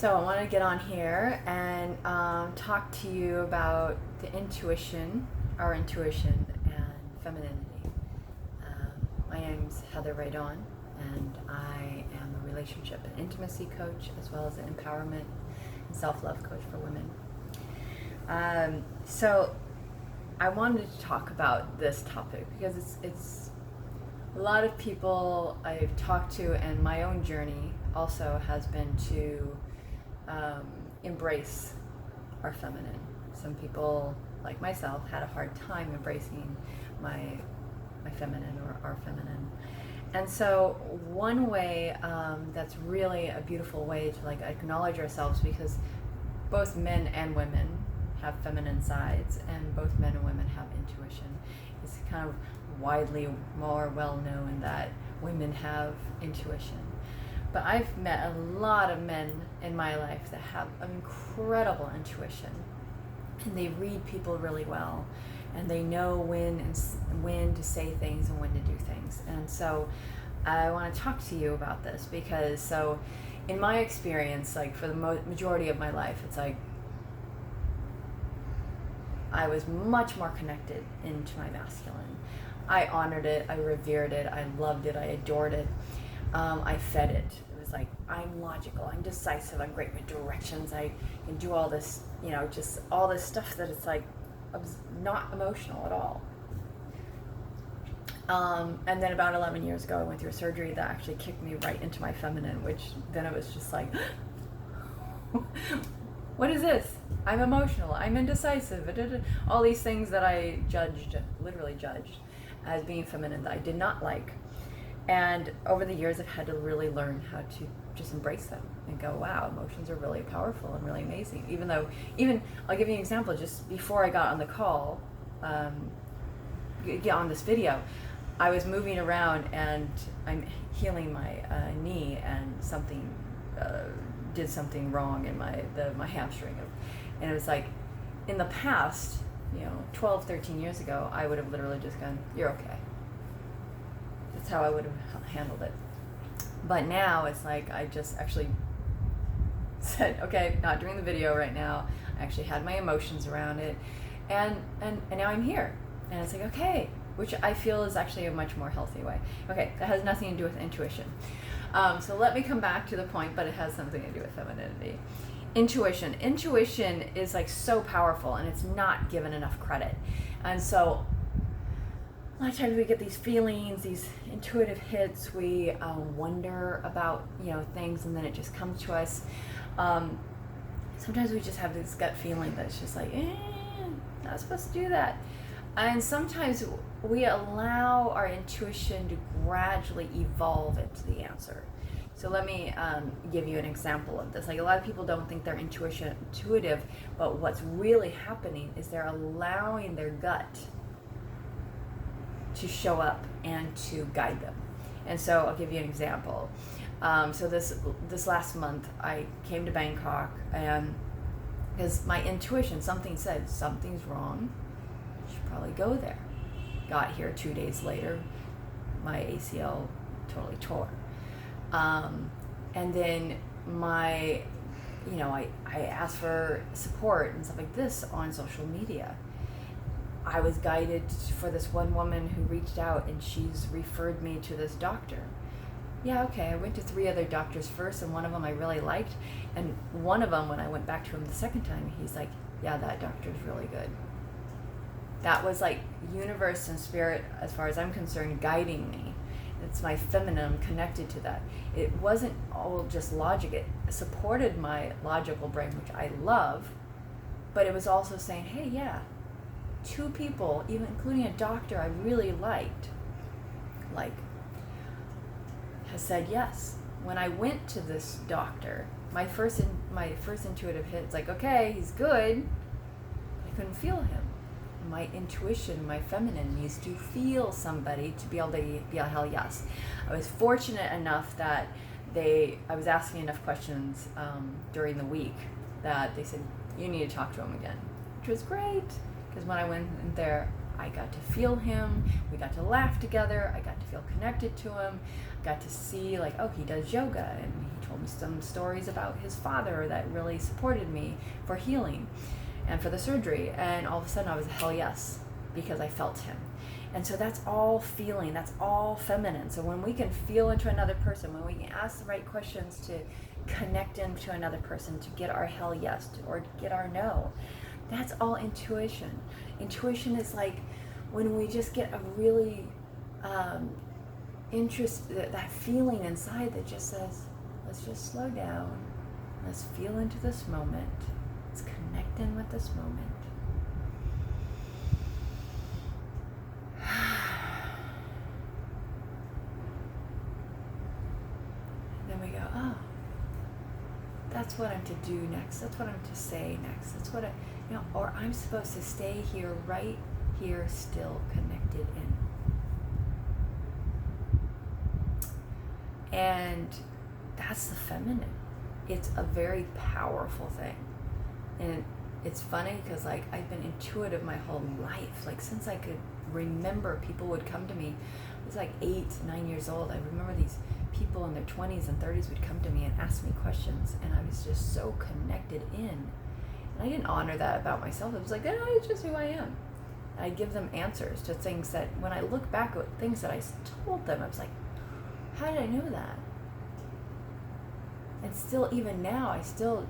So I want to get on here and talk to you about the intuition, our intuition, and femininity. My name's Heather Radon, and I am a relationship and intimacy coach, as well as an empowerment and self-love coach for women. So I wanted to talk about this topic because it's a lot of people I've talked to, and my own journey also has been to embrace our feminine. Some people, like myself, had a hard time embracing my feminine or our feminine. And so one way that's really a beautiful way to acknowledge ourselves, because both men and women have feminine sides, and both men and women have intuition. It's kind of widely more well known that women have intuition. But I've met a lot of men in my life that have an incredible intuition, and they read people really well, and they know when to say things and when to do things. And so I want to talk to you about this because, so in my experience, for the majority of my life, it's I was much more connected into my masculine. I honored it, I revered it, I loved it, I adored it. I fed it. It was I'm logical, I'm decisive, I'm great with directions, I can do all this, just all this stuff that it's not emotional at all. And then about 11 years ago, I went through a surgery that actually kicked me right into my feminine, which then it was just what is this? I'm emotional, I'm indecisive, all these things that I literally judged as being feminine that I did not like. And over the years, I've had to really learn how to just embrace them and go, wow, emotions are really powerful and really amazing. Even I'll give you an example. Just before I got on the call, get on this video, I was moving around and I'm healing my knee, and something did something wrong in my hamstring. And it was in the past, 12, 13 years ago, I would have literally just gone, you're okay. That's how I would have handled it. But now it's I just actually said, okay, not doing the video right now. I actually had my emotions around it, and now I'm here. And it's okay, which I feel is actually a much more healthy way. Okay, that has nothing to do with intuition. So let me come back to the point, but it has something to do with femininity. Intuition is so powerful, and it's not given enough credit. And so a lot of times we get these feelings, these intuitive hits. We wonder about things, and then it just comes to us. Sometimes we just have this gut feeling that's just not supposed to do that. And sometimes we allow our intuition to gradually evolve into the answer. So let me give you an example of this. A lot of people don't think they're intuitive, but what's really happening is they're allowing their gut to show up and to guide them. And so I'll give you an example. So this last month, I came to Bangkok, and because my intuition, something said, something's wrong, you should probably go there. Got here 2 days later, my ACL totally tore. And then I asked for support and stuff like this on social media. I was guided for this one woman who reached out, and she's referred me to this doctor. Yeah, okay, I went to 3 other doctors first, and one of them I really liked. And one of them, when I went back to him the second time, he's yeah, that doctor's really good. That was universe and spirit, as far as I'm concerned, guiding me. It's my feminine connected to that. It wasn't all just logic. It supported my logical brain, which I love, but it was also saying, hey, yeah, 2 people, even including a doctor I really liked, has said yes. When I went to this doctor, my first intuitive hit, it's okay, he's good. I couldn't feel him. My intuition, my feminine, needs to feel somebody to be able to be a hell yes. I was fortunate enough that I was asking enough questions during the week that they said, you need to talk to him again, which was great, because when I went in there, I got to feel him. We got to laugh together. I got to feel connected to him. Got to see like, oh, he does yoga, and he told me some stories about his father that really supported me for healing and for the surgery. And all of a sudden I was a hell yes, because I felt him. And so that's all feeling, that's all feminine. So when we can feel into another person, when we can ask the right questions to connect into another person, to get our hell yes or get our no, that's all intuition. Intuition is like when we just get a really that feeling inside that just says, let's just slow down, let's feel into this moment, let's connect in with this moment. Then we go, oh, that's what I'm to do next, that's what I'm to say next, that's what or I'm supposed to stay here, right here, still connected in. And that's the feminine. It's a very powerful thing. And it's funny because like I've been intuitive my whole life. Like since I could remember, people would come to me. I was like 8, 9 years old. I remember these people in their 20s and 30s would come to me and ask me questions, and I was just so connected in. And I didn't honor that about myself. It was like, oh, it's just who I am. And I give them answers to things that when I look back at things that I told them, I was like, how did I know that? And still, even now, I still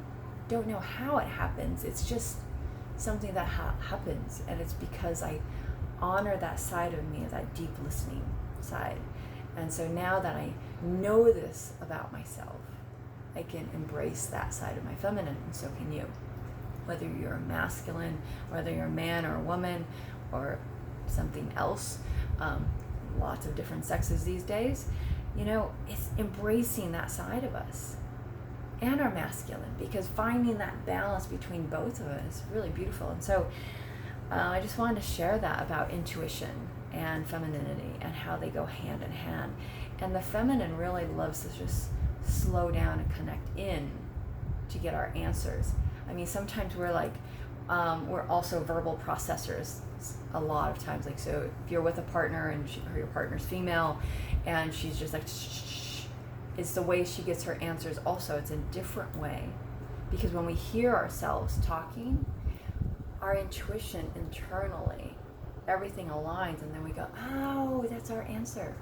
don't know how it happens. It's just something that happens, and it's because I honor that side of me, that deep listening side. And so now that I know this about myself, I can embrace that side of my feminine, and so can you. Whether you're a masculine, whether you're a man or a woman, or something else, lots of different sexes these days, it's embracing that side of us and our masculine, because finding that balance between both of us is really beautiful. And so I just wanted to share that about intuition and femininity and how they go hand in hand. And the feminine really loves to just slow down and connect in to get our answers. I mean, sometimes we're like, we're also verbal processors a lot of times. Like, so if you're with a partner and or your partner's female and she's just like, shh, it's the way she gets her answers also. It's a different way, because when we hear ourselves talking, our intuition internally, everything aligns, and then we go, oh, that's our answer.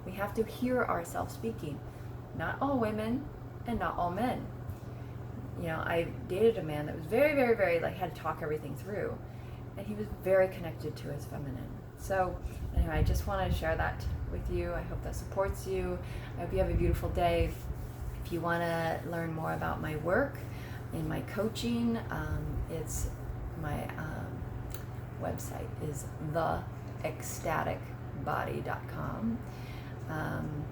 We have to hear ourselves speaking. Not all women and not all men. I dated a man that was very, very, very, had to talk everything through, and he was very connected to his feminine. So anyway, I just wanted to share that with you. I hope that supports you. I hope you have a beautiful day. If you want to learn more about my work and my coaching, it's my website is theecstaticbody.com. I'm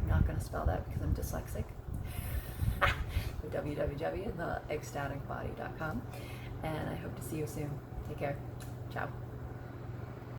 not going to spell that because I'm dyslexic. www.theecstaticbody.com. And I hope to see you soon. Take care. Ciao.